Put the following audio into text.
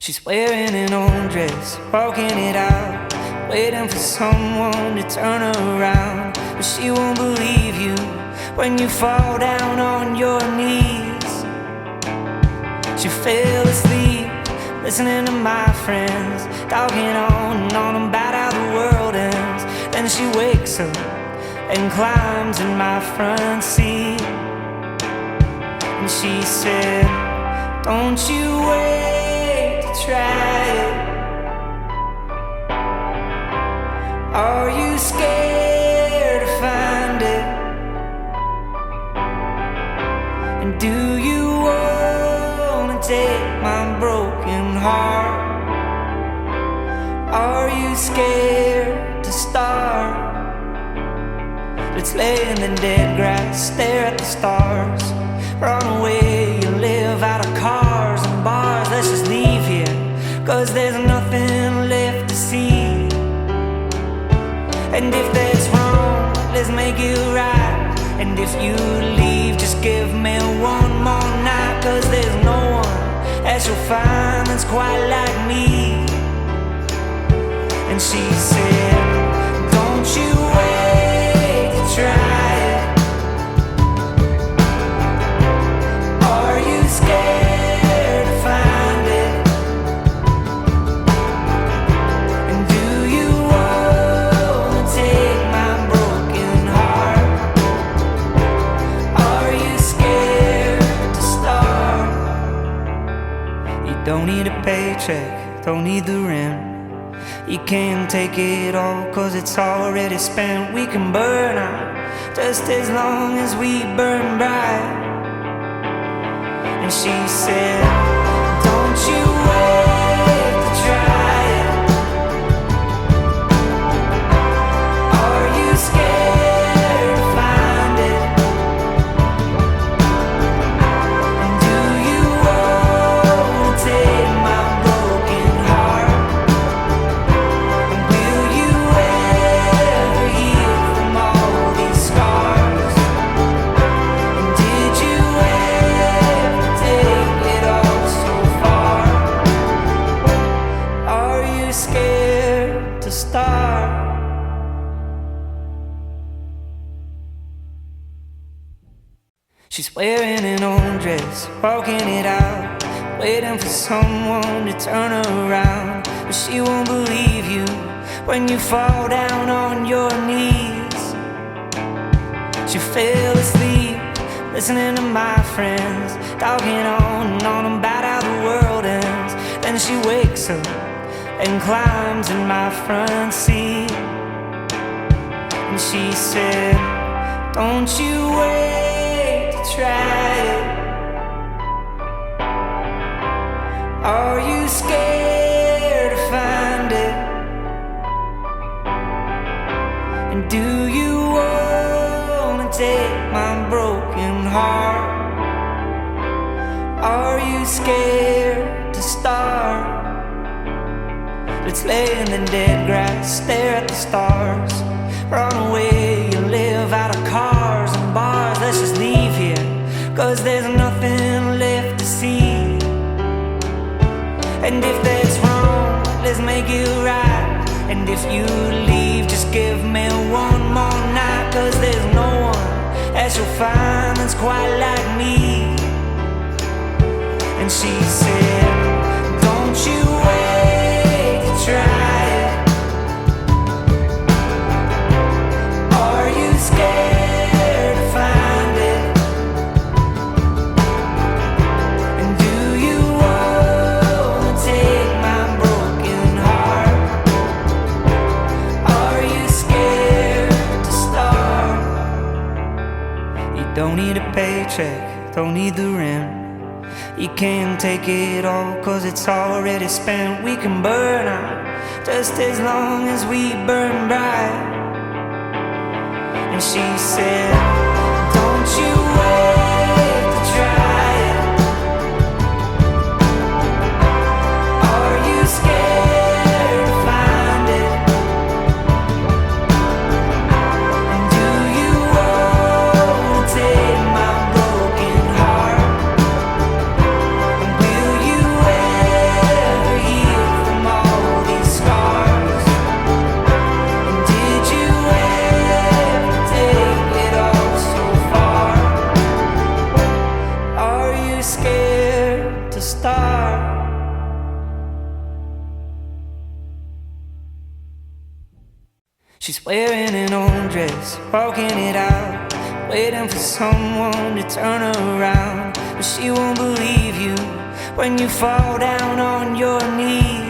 She's wearing an old dress, walking it out, waiting for someone to turn her around. But she won't believe you when you fall down on your knees. She fell asleep, listening to my friends, talking on and on about how the world ends. Then she wakes up and climbs in my front seat. And she said, "Don't you wait to try it. Are you scared to find it? And do you wanna take my broken heart? Are you scared to start? Let's lay in the dead grass, stare at the stars. Run away, you live out of cars and bars. Let's just leave here, 'cause there's nothing left to see. And if that's wrong, let's make it right. And if you leave, just give me one more night, 'cause there's no one else you'll find that's quite like me." And she said, "Don't you wait to try it. Are you scared to find it? And do you wanna take my broken heart? Are you scared to start?" You don't need a paycheck, don't need the rent. You can't take it all, 'cause it's already spent. We can burn out just as long as we burn bright. And she said, "Don't you wait to try it. Are you scared to find it? And do you wanna take my broken heart? And will you ever heal from all these scars? And did you ever take it all so far? Are you scared to start?" She's wearing an old dress, walking it out, waiting for someone to turn her around. But she won't believe you when you fall down on your knees. She fell asleep, listening to my friends, talking on and on about how the world ends. Then she wakes up and climbs in my front seat. And she said, "Don't you wait to try it. Are you scared to find it? And do you wanna take my broken heart? Are you scared to start? Let's lay in the dead grass, stare at the stars. Run away, you live out of cars and bars. Let's just leave here, 'cause there's nothing left to see. And if that's wrong, let's make it right. And if you leave, just give me one more night, 'cause there's no one else you'll find that's quite like me. And she said, "Don't you wait to try it. Are you scared to find it? And do you wanna take my broken heart? Are you scared to start?" You don't need a paycheck, don't need the rent. You can't take it all, 'cause it's already spent. We can burn out just as long as we burn bright. And she said, "Don't you wait to try it. Are you scared to find it? And do you wanna take my broken heart? And will you ever She's wearing an old dress, walking it out, waiting for someone to turn her around. But she won't believe you when you fall down on your knees.